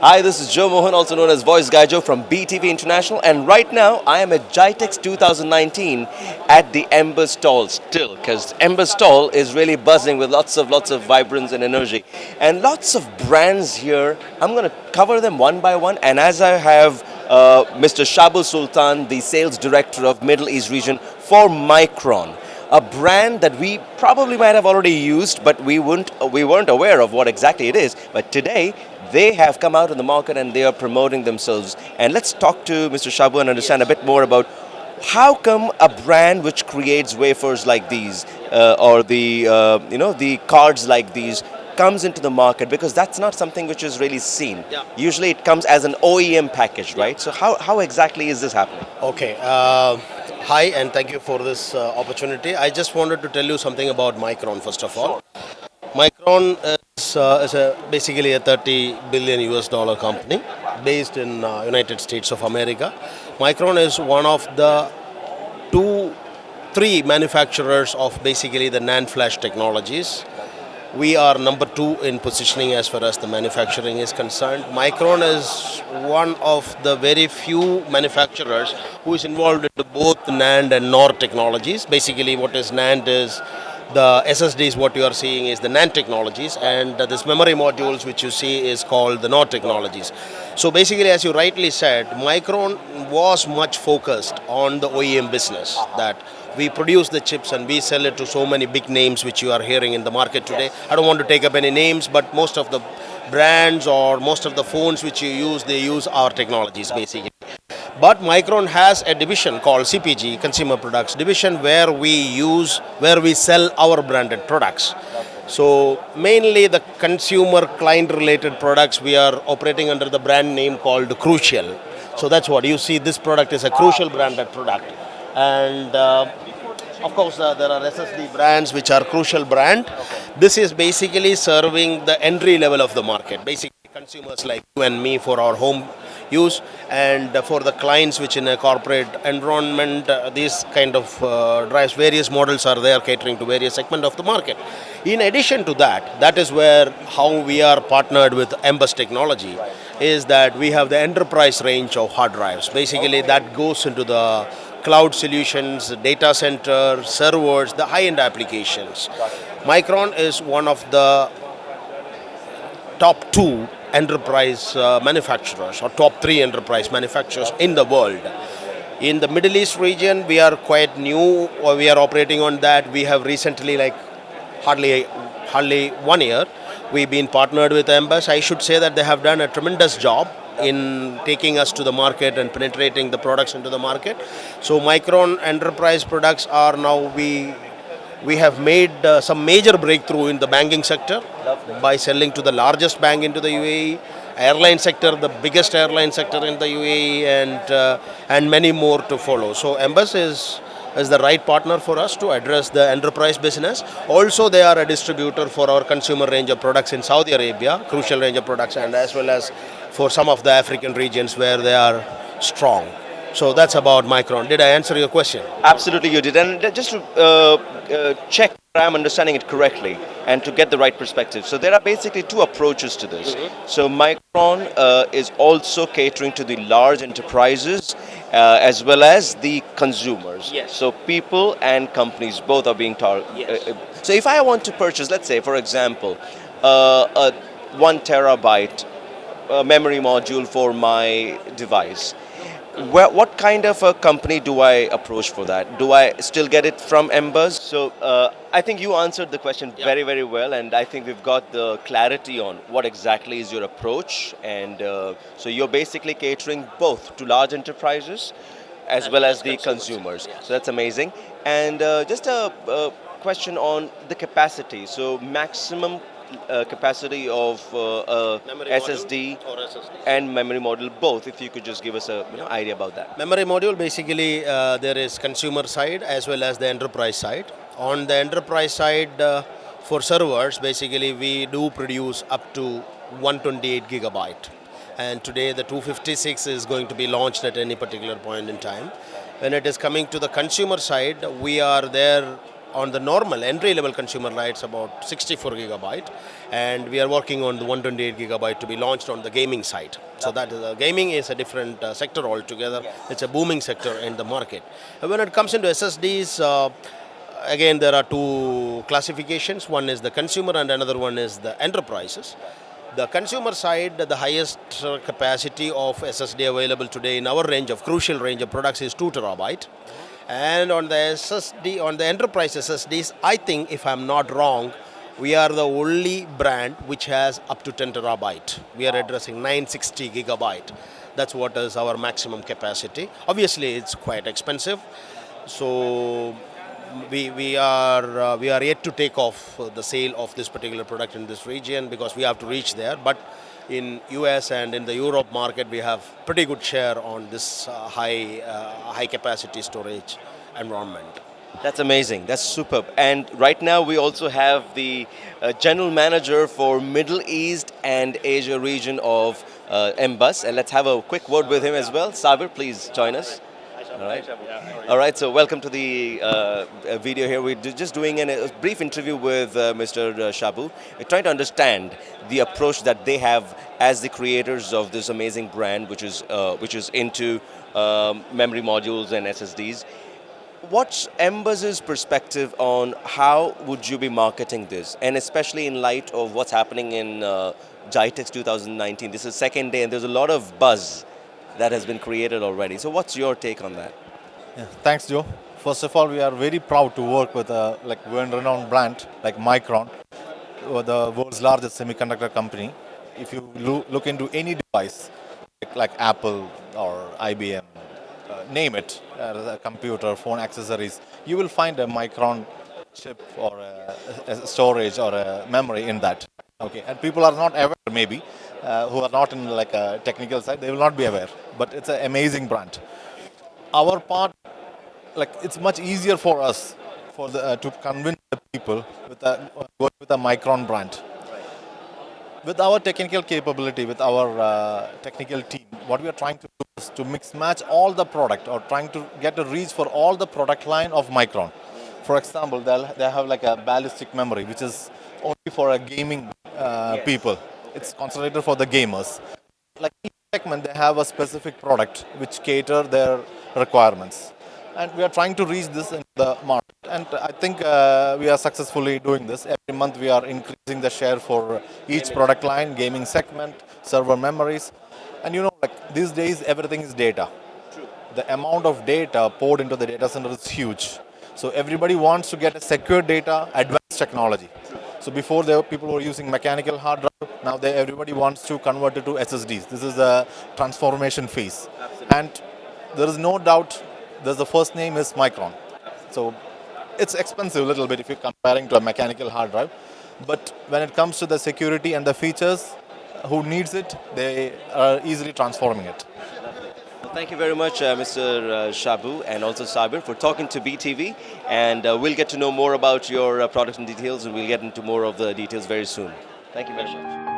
Hi, this is Joe Mohan, also known as Voice Guy Joe from BTV International, and right now I am at GITEX 2019 at the MBUZZ stall still, because MBUZZ stall is really buzzing with lots of vibrance and energy, and lots of brands here. I'm going to cover them one by one, and as I have Mr. Shabu Sultan, the sales director of Middle East region for Micron, a brand that we probably might have already used, but we weren't aware of what exactly it is. But today, they have come out in the market and they are promoting themselves. And let's talk to Mr. Shabu and understand a bit more about how come a brand which creates wafers like these or the cards like these comes into the market, because that's not something which is really seen. Yeah. Usually it comes as an OEM package, right? So how exactly is this happening? Okay. Hi, and thank you for this opportunity. I just wanted to tell you something about Micron first of all. Micron is basically a 30 billion US dollar company based in United States of America. Micron is one of the three manufacturers of basically the NAND flash technologies. We are number two in positioning as far as the manufacturing is concerned. Micron is one of the very few manufacturers who is involved in both NAND and NOR technologies. Basically, what is NAND is the SSDs, what you are seeing is the NAND technologies, and this memory modules which you see is called the NOR technologies. So basically, as you rightly said, Micron was much focused on the OEM business, that we produce the chips and we sell it to so many big names which you are hearing in the market today. I don't want to take up any names, but most of the brands or most of the phones which you use, they use our technologies basically. But Micron has a division called CPG, Consumer Products Division, where we sell our branded products. So mainly the consumer client related products we are operating under the brand name called Crucial. So that's what you see. This product is a Crucial branded product, and of course there are SSD brands which are Crucial brand. This is basically serving the entry level of the market, basically consumers like you and me for our home use, and for the clients which in a corporate environment, these kind of drives, various models are there catering to various segment of the market. In addition to that, that is where how we are partnered with MBUZZ technology, is that we have the enterprise range of hard drives. Basically that goes into the cloud solutions, data center, servers, the high-end applications. Micron is one of the top two enterprise manufacturers or top three enterprise manufacturers in the world. In the Middle East region, we are quite new, or we are operating on that. We have recently, like hardly 1 year, we've been partnered with MBUZZ. I should say that they have done a tremendous job in taking us to the market and penetrating the products into the market. So Micron enterprise products are now, we have made some major breakthrough in the banking sector by selling to the largest bank into the UAE, airline sector, the biggest airline sector in the UAE, and many more to follow. So MBUZZ is the right partner for us to address the enterprise business. Also, they are a distributor for our consumer range of products in Saudi Arabia, Crucial range of products, and as well as for some of the African regions where they are strong. So that's about Micron. Did I answer your question? Absolutely, you did. And just to check that I'm understanding it correctly and to get the right perspective. So there are basically two approaches to this. So Micron is also catering to the large enterprises as well as the consumers. Yes. So people and companies both are being targeted. Yes. So if I want to purchase, let's say, for example, a 1 terabyte memory module for my device, what kind of a company do I approach for that? Do I still get it from MBUZZ? So I think you answered the question very, very well, and I think we've got the clarity on what exactly is your approach. And so you're basically catering both to large enterprises as well as the consumers. Yes. So that's amazing. And just a question on the capacity. So maximum capacity of Memory SSD module or SSD. and memory module both, if you could just give us a idea about that. Memory module, basically there is consumer side as well as the enterprise side. On the enterprise side, for servers, basically we do produce up to 128 gigabyte. And today the 256 is going to be launched at any particular point in time. When it is coming to the consumer side, we are there on the normal entry-level consumer lights about 64 gigabyte, and we are working on the 128 gigabyte to be launched on the gaming side. So that is, gaming is a different sector altogether. It's a booming sector in the market. When it comes into SSDs, again there are two classifications. One is the consumer and another one is the enterprises. The consumer side, the highest capacity of SSD available today in our range of crucial range of products is 2 terabyte. And on the SSD, on the enterprise SSDs, I think if I'm not wrong, we are the only brand which has up to 10 terabyte. We are addressing 960 gigabyte. That's what is our maximum capacity. Obviously, it's quite expensive. So we are yet to take off the sale of this particular product in this region because we have to reach there. But in US and in the Europe market, we have pretty good share on this high capacity storage environment. That's amazing. That's superb. And right now we also have the general manager for Middle East and Asia region of MBUZZ, and let's have a quick word with him as well. Sabir, please join us. All right. All right. So welcome to the video here. We're just doing a brief interview with Mr. Shabu. We're trying to understand the approach that they have as the creators of this amazing brand, which is into memory modules and SSDs. What's MBUZZ's perspective on how would you be marketing this, and especially in light of what's happening in GITEX 2019? This is second day, and there's a lot of buzz that has been created already. So what's your take on that? Yeah, thanks, Joe. First of all, we are very proud to work with a world-renowned brand like Micron, the world's largest semiconductor company. If you look into any device, like Apple or IBM, name it, a computer, phone accessories, you will find a Micron chip or a storage or a memory in that. Okay, and people are not aware, maybe, who are not in like a technical side, they will not be aware. But it's an amazing brand. Our part, it's much easier for us to convince the people with going with a Micron brand. With our technical capability, with our technical team, what we are trying to do is to mix match all the product, or trying to get a reach for all the product line of Micron. For example, they have like a ballistic memory, which is only for a gaming people. It's concentrated for the gamers. Like each segment, they have a specific product which cater their requirements. And we are trying to reach this in the market. And I think we are successfully doing this. Every month we are increasing the share for each product line, gaming segment, server memories. And these days everything is data. The amount of data poured into the data center is huge. So everybody wants to get a secure data, advanced technology. So before people were using mechanical hard drive, now everybody wants to convert it to SSDs. This is a transformation phase. Absolutely. And there is no doubt the first name is Micron. So it's expensive a little bit if you're comparing to a mechanical hard drive. But when it comes to the security and the features, who needs it, they are easily transforming it. Thank you very much, Mr. Shabu and also Sabir, for talking to BTV. And we'll get to know more about your products and details, and we'll get into more of the details very soon. Thank you very much.